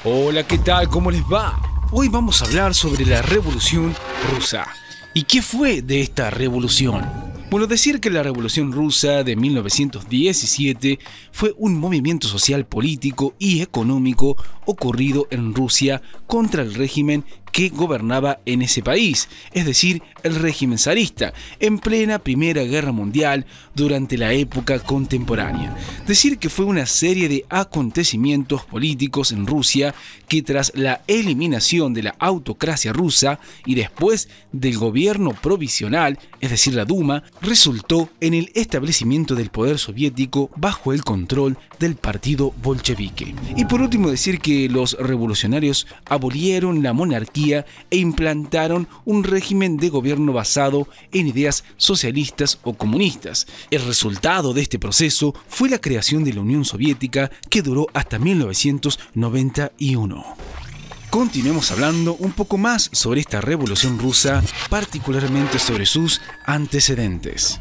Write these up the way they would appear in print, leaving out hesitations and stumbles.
Hola, ¿qué tal? ¿Cómo les va? Hoy vamos a hablar sobre la Revolución Rusa. ¿Y qué fue de esta revolución? Bueno, decir que la Revolución Rusa de 1917 fue un movimiento social, político y económico ocurrido en Rusia contra el régimen que gobernaba en ese país, es decir, el régimen zarista, en plena Primera Guerra Mundial durante la época contemporánea. Decir que fue una serie de acontecimientos políticos en Rusia que tras la eliminación de la autocracia rusa y después del gobierno provisional, es decir, la Duma, resultó en el establecimiento del poder soviético bajo el control del partido bolchevique. Y por último decir que los revolucionarios abolieron la monarquía e implantaron un régimen de gobierno basado en ideas socialistas o comunistas. El resultado de este proceso fue la creación de la Unión Soviética, que duró hasta 1991. Continuemos hablando un poco más sobre esta revolución rusa, particularmente sobre sus antecedentes.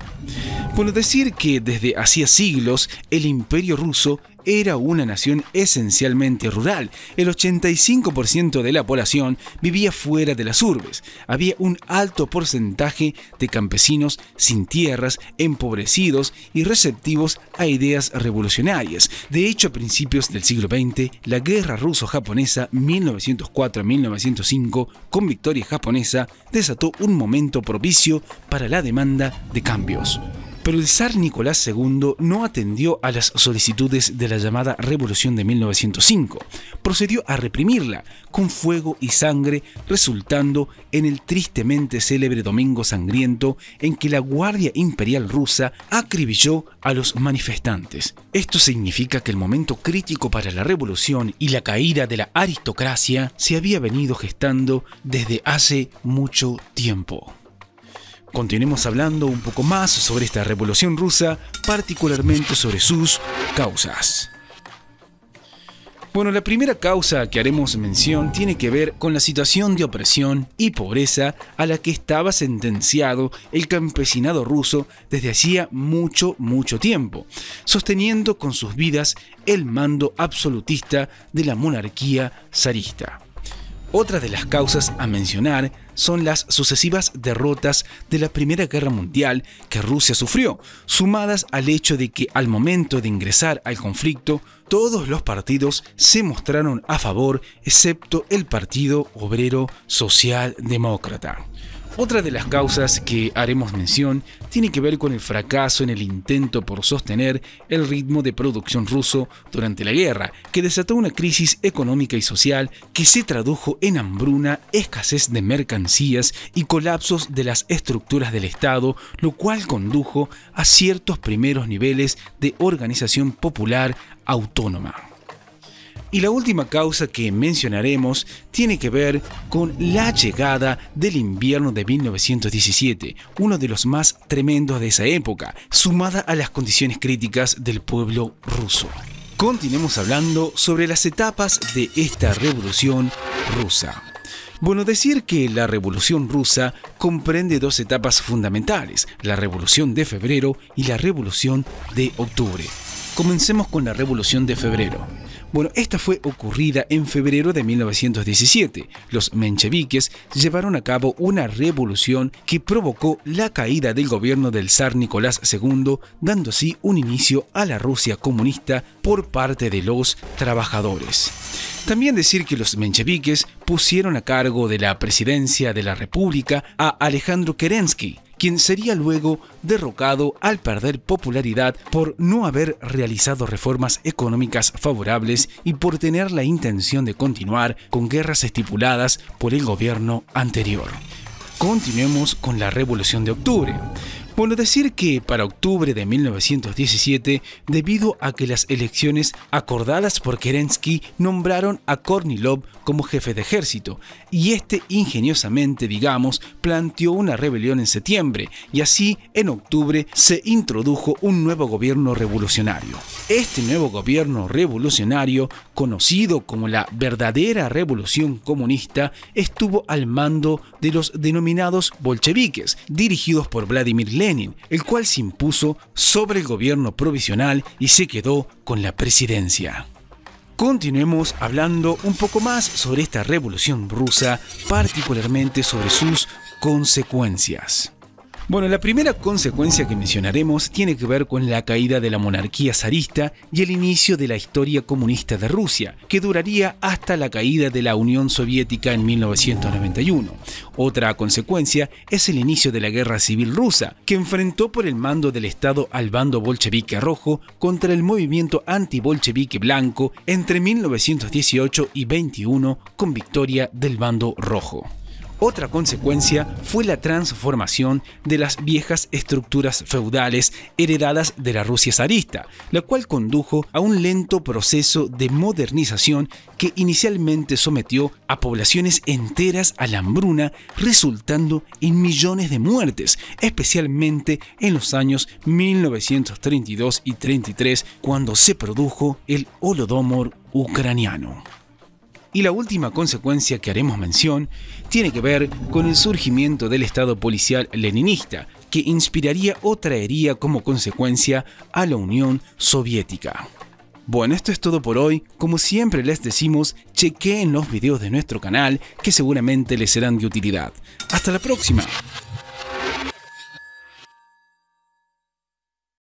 Bueno, decir que desde hacía siglos el Imperio Ruso era una nación esencialmente rural. El 85% de la población vivía fuera de las urbes. Había un alto porcentaje de campesinos sin tierras, empobrecidos y receptivos a ideas revolucionarias. De hecho, a principios del siglo XX, la guerra ruso-japonesa 1904-1905, con victoria japonesa, desató un momento propicio para la demanda de cambios. Pero el zar Nicolás II no atendió a las solicitudes de la llamada Revolución de 1905. Procedió a reprimirla con fuego y sangre, resultando en el tristemente célebre Domingo Sangriento, en que la Guardia Imperial rusa acribilló a los manifestantes. Esto significa que el momento crítico para la revolución y la caída de la aristocracia se había venido gestando desde hace mucho tiempo. Continuemos hablando un poco más sobre esta revolución rusa, particularmente sobre sus causas. Bueno, la primera causa que haremos mención tiene que ver con la situación de opresión y pobreza a la que estaba sentenciado el campesinado ruso desde hacía mucho tiempo, sosteniendo con sus vidas el mando absolutista de la monarquía zarista. Otra de las causas a mencionar son las sucesivas derrotas de la Primera Guerra Mundial que Rusia sufrió, sumadas al hecho de que al momento de ingresar al conflicto, todos los partidos se mostraron a favor, excepto el Partido Obrero Socialdemócrata. Otra de las causas que haremos mención tiene que ver con el fracaso en el intento por sostener el ritmo de producción ruso durante la guerra, que desató una crisis económica y social que se tradujo en hambruna, escasez de mercancías y colapsos de las estructuras del Estado, lo cual condujo a ciertos primeros niveles de organización popular autónoma. Y la última causa que mencionaremos tiene que ver con la llegada del invierno de 1917, uno de los más tremendos de esa época, sumada a las condiciones críticas del pueblo ruso. Continuemos hablando sobre las etapas de esta revolución rusa. Bueno, decir que la Revolución Rusa comprende dos etapas fundamentales, la Revolución de Febrero y la Revolución de Octubre. Comencemos con la Revolución de Febrero. Bueno, esta fue ocurrida en febrero de 1917. Los mencheviques llevaron a cabo una revolución que provocó la caída del gobierno del zar Nicolás II, dando así un inicio a la Rusia comunista por parte de los trabajadores. También decir que los mencheviques pusieron a cargo de la presidencia de la República a Alejandro Kerensky, quien sería luego derrocado al perder popularidad por no haber realizado reformas económicas favorables y por tener la intención de continuar con guerras estipuladas por el gobierno anterior. Continuemos con la Revolución de Octubre. Bueno, decir que para octubre de 1917, debido a que las elecciones acordadas por Kerensky nombraron a Kornilov como jefe de ejército, y este ingeniosamente, planteó una rebelión en septiembre, y así en octubre se introdujo un nuevo gobierno revolucionario. Este nuevo gobierno revolucionario, conocido como la verdadera revolución comunista, estuvo al mando de los denominados bolcheviques, dirigidos por Vladimir Lenin, el cual se impuso sobre el gobierno provisional y se quedó con la presidencia. Continuemos hablando un poco más sobre esta revolución rusa, particularmente sobre sus consecuencias. Bueno, la primera consecuencia que mencionaremos tiene que ver con la caída de la monarquía zarista y el inicio de la historia comunista de Rusia, que duraría hasta la caída de la Unión Soviética en 1991. Otra consecuencia es el inicio de la Guerra Civil Rusa, que enfrentó por el mando del Estado al bando bolchevique rojo contra el movimiento antibolchevique blanco entre 1918 y 21, con victoria del bando rojo. Otra consecuencia fue la transformación de las viejas estructuras feudales heredadas de la Rusia zarista, la cual condujo a un lento proceso de modernización que inicialmente sometió a poblaciones enteras a la hambruna, resultando en millones de muertes, especialmente en los años 1932 y 33, cuando se produjo el Holodomor ucraniano. Y la última consecuencia que haremos mención tiene que ver con el surgimiento del Estado policial leninista, que inspiraría o traería como consecuencia a la Unión Soviética. Bueno, esto es todo por hoy. Como siempre les decimos, chequeen los videos de nuestro canal que seguramente les serán de utilidad. ¡Hasta la próxima!